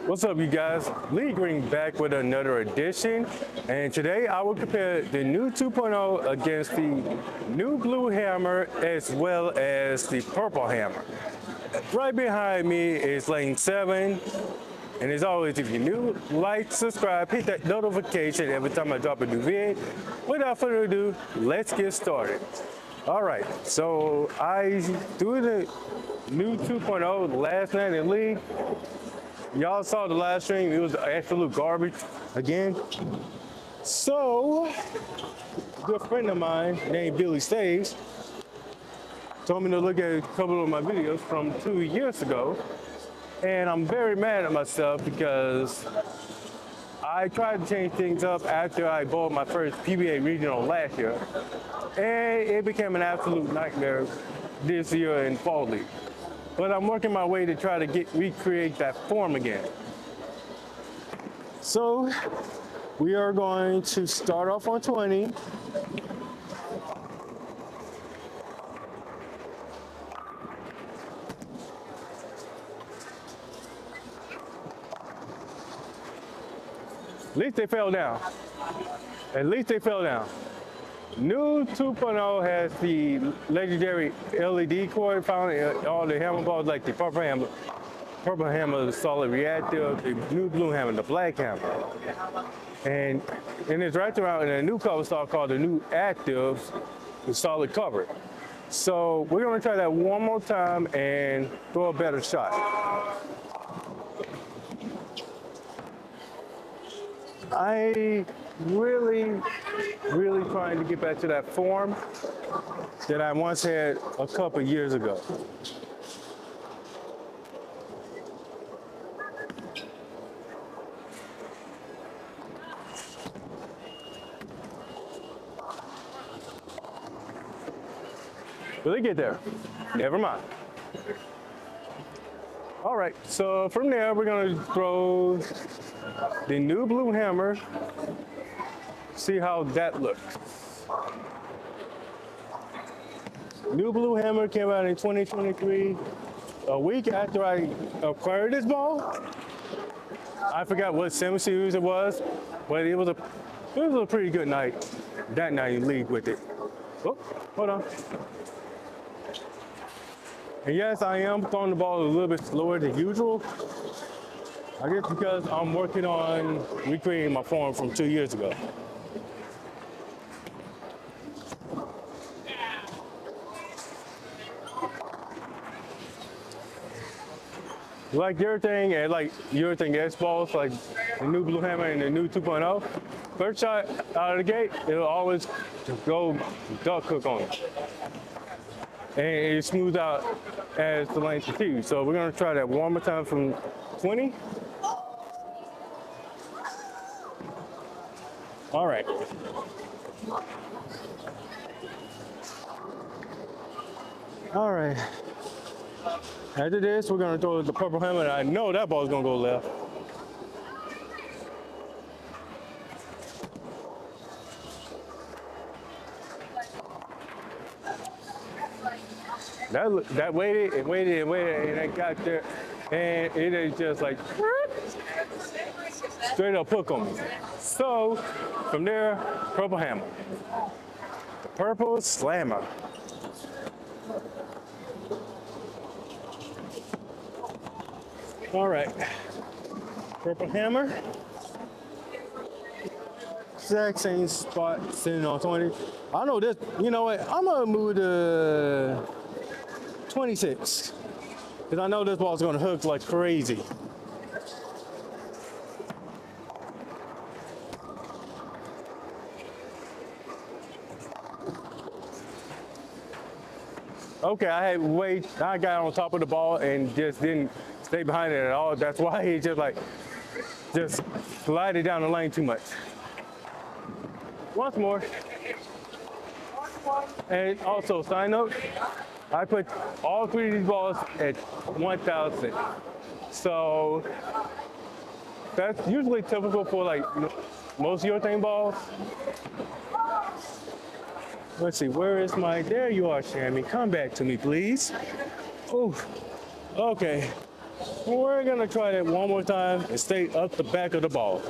What's up, you guys? Lee Green back with another edition, and today I will compare the new 2.0 against the new blue hammer as well as the purple hammer. Right behind me is lane 7, and as always, if you're new, like, subscribe, hit that notification every time I drop a new vid. Without further ado, let's get started. All right, so I threw the new 2.0 last night in League. Y'all saw the live stream, it was absolute garbage again. So, a good friend of mine named Billy Staves told me to look at a couple of my videos from 2 years ago. And I'm very mad at myself because I tried to change things up after I bought my first PBA regional last year. And it became an absolute nightmare this year in Fall League. But I'm working my way to try to recreate that form again. So we are going to start off on 20. At least they fell down. At least they fell down. New 2.0 has the legendary LED cord found in all the hammer balls, like the purple hammer, the solid reactive, the new blue hammer, the black hammer. And it's wrapped around in a new cover stock called the new active, the solid cover. So we're gonna try that one more time and throw a better shot. I really trying to get back to that form that I once had a couple years ago. Will they get there? Never mind. All right, so from there we're gonna throw the new blue hammer. See how that looks. New blue hammer came out in 2023. A week after I acquired this ball. I forgot what 7 series it was, but it was a pretty good night. That night in League with it. Oh, hold on. And yes, I am throwing the ball a little bit slower than usual. I guess because I'm working on recreating my form from 2 years ago. Like everything, and like everything X balls, like the new blue hammer and the new 2.0, first shot out of the gate, it'll always go duck hook on it. And it smooths out as the length continues. So we're gonna try that one more time from 20. All right. All right. After this, we're gonna throw the purple hammer, and I know that ball's gonna go left. That waited, and it got there, and it is just like straight up hook on me. So from there, purple hammer, the purple slammer. All right, purple hammer, exact same spot, sitting on 20. I know this, you know what, I'm gonna move to 26, because I know this ball's gonna hook like crazy. Okay, I got on top of the ball and just didn't stay behind it at all. That's why he just glided down the lane too much. Once more. And also, side note, I put all 3 of these balls at 1,000. So that's usually typical for like most urethane balls. Let's see, where is there you are, Shammy. Come back to me, please. Oh, okay. We're gonna try that one more time and stay up the back of the ball.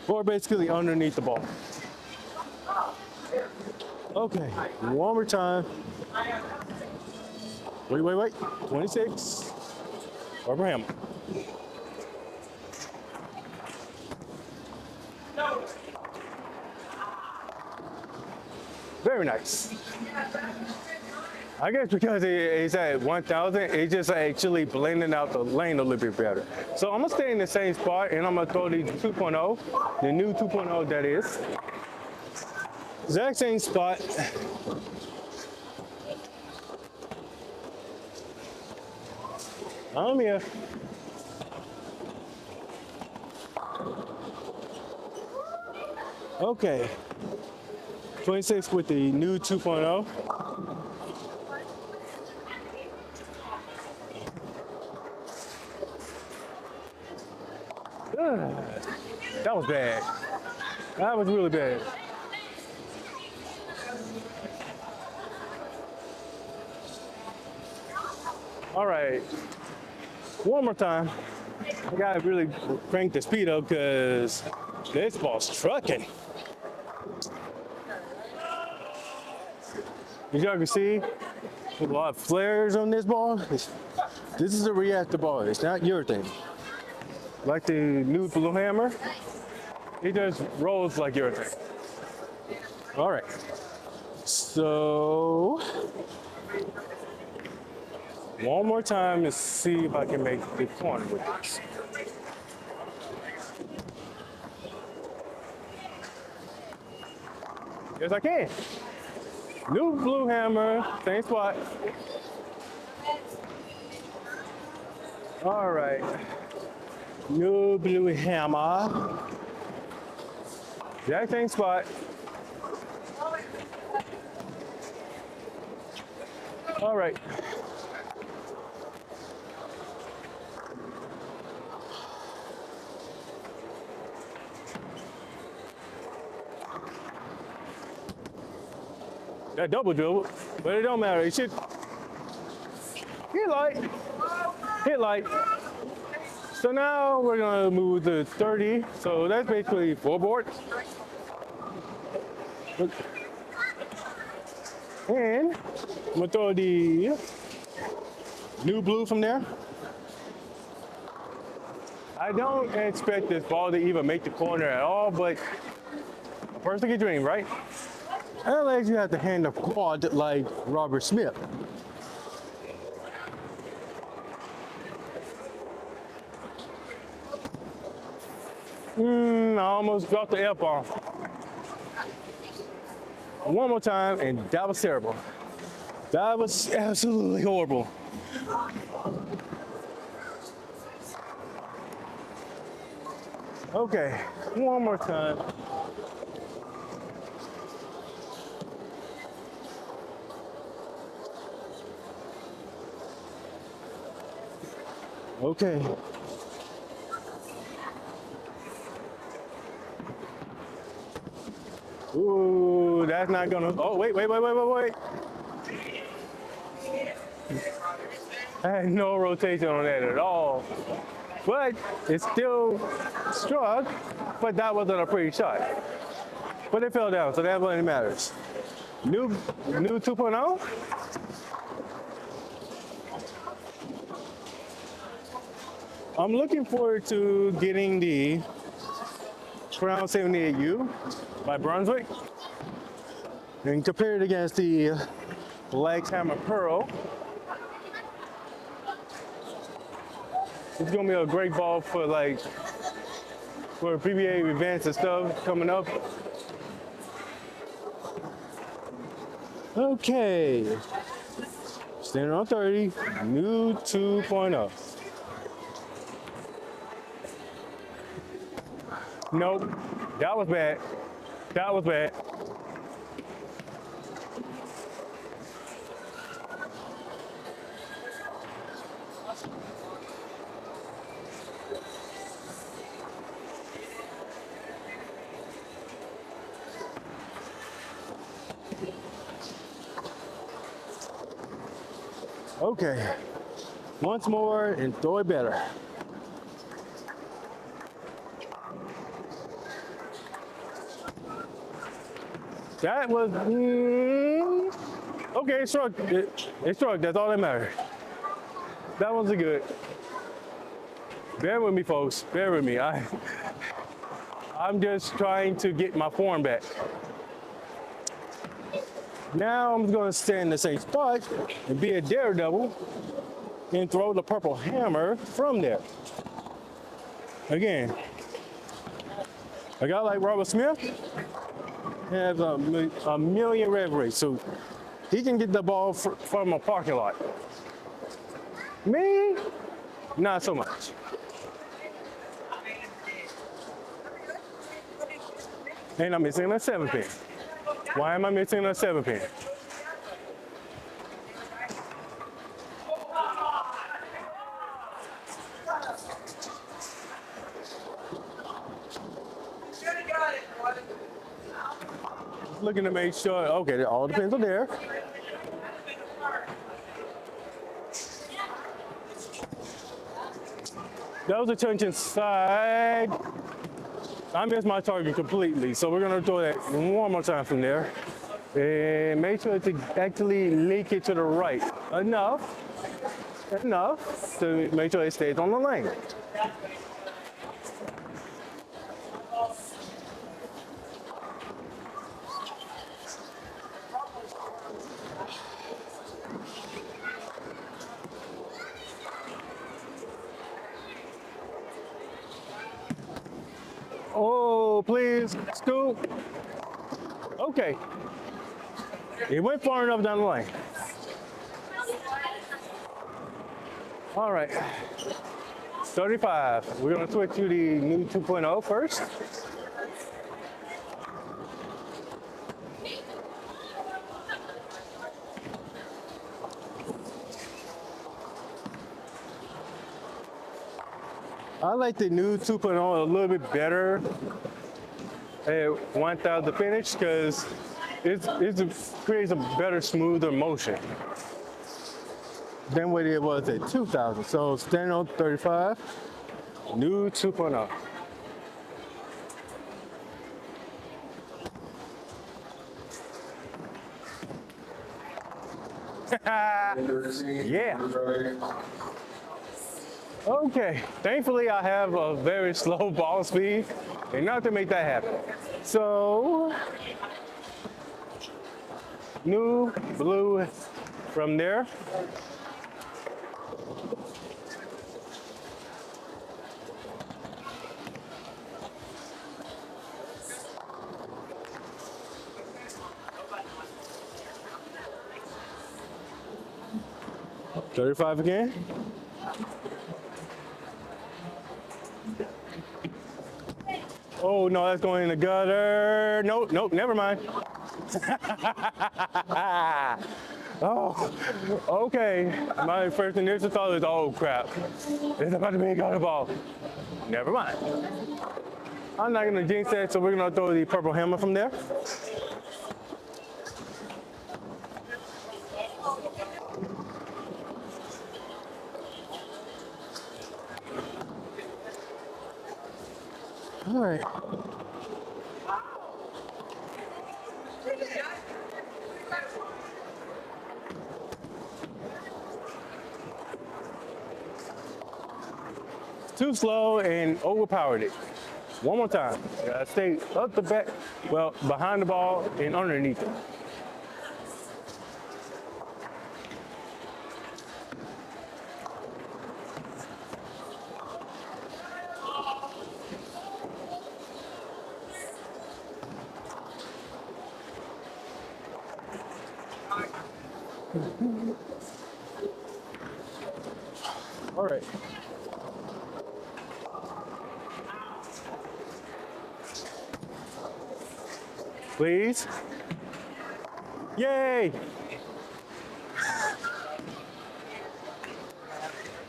Or basically underneath the ball. Okay, one more time. Wait. 26. Rubber hammer. Very nice. I guess because it's at 1,000, it's just actually blending out the lane a little bit better. So I'm gonna stay in the same spot and I'm gonna throw the 2.0, the new 2.0 that is. Exact same spot. I'm here. Okay. 26 with the new 2.0. That was bad. That was really bad. All right. One more time. I gotta really crank the speed up because this ball's trucking. As y'all can see, a lot of flares on this ball. This is a reactive ball. It's not your thing. Like the new blue hammer, it just rolls like your thing. All right. So one more time to see if I can make the corner with this. Yes, I can. New blue hammer, same spot. All right. New blue hammer. Exact same spot. All right. That double dribble, but it don't matter. It should hit light. Hit light. So now we're gonna move to 30. So that's basically 4 boards. And I'm gonna throw the new blue from there. I don't expect this ball to even make the corner at all, but a person can dream, right? Unless you have to hand a quad like Robert Smith. I almost dropped the F-bomb. One more time, and that was terrible. That was absolutely horrible. Okay, one more time. Okay. Ooh, that's not gonna. Oh, wait. I had no rotation on that at all. But it still struck, but that wasn't a pretty shot. But it fell down, so that really matters. New 2.0. I'm looking forward to getting the Crown 78U by Brunswick and compare it against the Lex Hammer Pearl. It's gonna be a great ball for PBA events and stuff coming up. Okay, standing on 30, new 2.0. Nope, that was bad. That was bad. Okay, once more and throw it better. That was, okay, it struck. It struck, that's all that matters. That wasn't good. Bear with me, folks, bear with me. I'm just trying to get my form back. Now I'm gonna stand in the same spot and be a daredevil and throw the purple hammer from there. Again, a guy like Robert Smith has a million rev rates, so he can get the ball from a parking lot. Me, not so much. And I'm missing a 7-pin. Why am I missing a 7-pin? Looking to make sure, okay, all the pins are there. That was a touch inside. I missed my target completely, so we're gonna throw that one more time from there. And make sure to actually link it to the right. Enough to make sure it stays on the lane. Oh, please, scoop. Okay. It went far enough down the lane. All right. 35. We're gonna switch to the new 2.0 first. I like the new 2.0 a little bit better at 1,000 finish because it creates a better, smoother motion than what it was at 2,000. So standing on 35, new 2.0. Yeah. Okay, thankfully I have a very slow ball speed enough to make that happen. So, new blue from there. $35 again. Oh no, that's going in the gutter. Nope, never mind. Oh, okay. My first initial thought is, oh crap, it's about to be a gutter ball. Never mind. I'm not gonna jinx that, so we're gonna throw the purple hammer from there. All right. Too slow and overpowered it. One more time. Stay up the back, well, behind the ball and underneath it. All right. Please. Yay!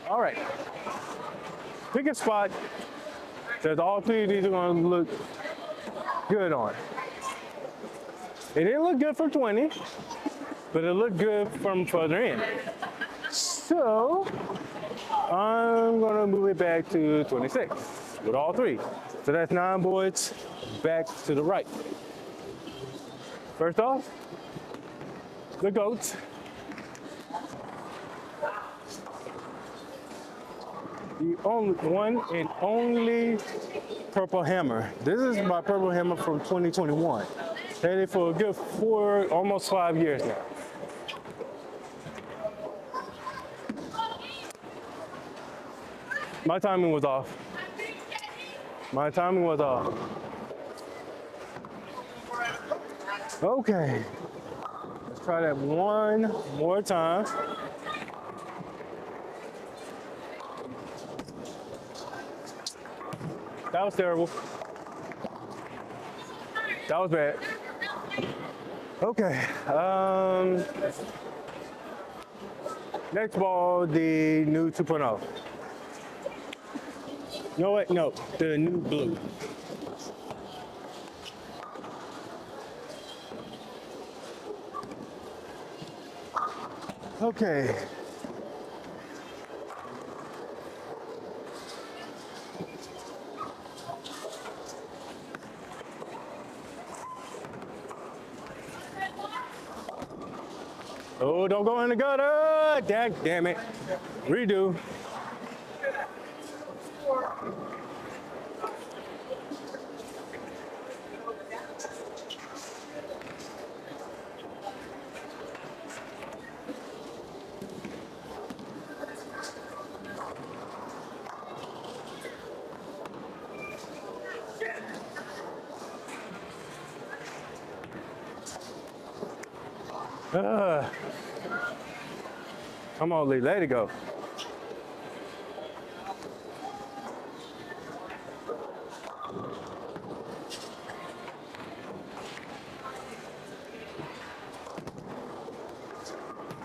All right. Pick a spot that all three of these are going to look good on. It didn't look good from 20, but it looked good from further in. So, I'm gonna move it back to 26 with all three. So that's 9 boards back to the right. First off, the goats. The only one and only purple hammer. This is my purple hammer from 2021. Had it for a good 4, almost 5 years now. My timing was off. My timing was off. Okay, let's try that one more time. That was terrible. That was bad. Okay. Next ball, the new 2.0. You know what? No, the new blue. Okay. Oh, don't go in the gutter. Damn it. Redo. Come on, Lee, let it go.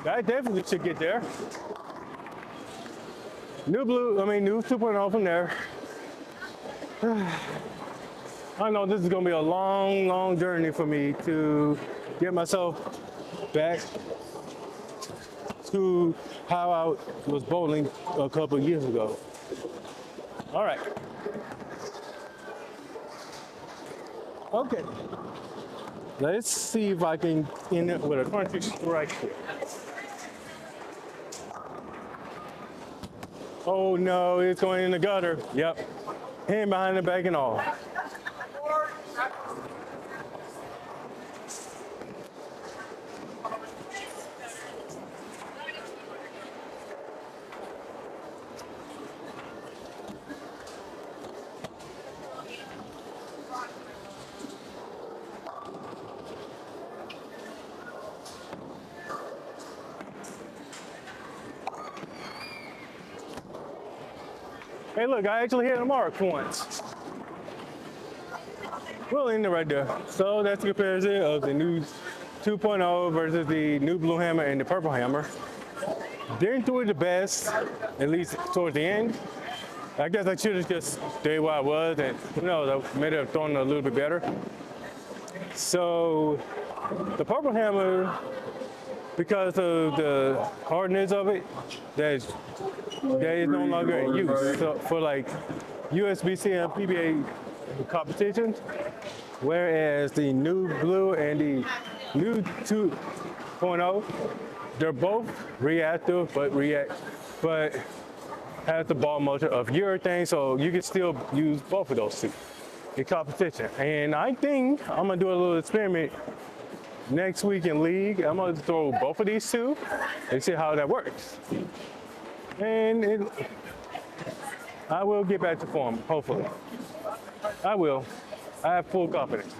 That definitely should get there. New 2.0 from there. I know this is gonna be a long, long journey for me to get myself back to how I was bowling a couple years ago. All right. Okay. Let's see if I can end it with a crunchy strike here. Oh no, it's going in the gutter. Yep. Hand behind the back and all. Hey, look, I actually hit a mark once. We'll end it right there. So that's the comparison of the new 2.0 versus the new blue hammer and the purple hammer. Didn't do it the best, at least towards the end. I guess I should have just stayed where I was, and who knows, I may have thrown it a little bit better. So the purple hammer, because of the hardness of it, that is no longer in use. So for like USBC and PBA competitions, whereas the new blue and the new 2.0, they're both reactive, but has the ball motor of urethane, so you can still use both of those two in competition. And I think I'm gonna do a little experiment next week in league. I'm gonna throw both of these two and see how that works. And I will get back to form, hopefully. I will. I have full confidence.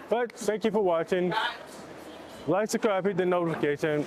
But thank you for watching. Like, subscribe, hit the notification.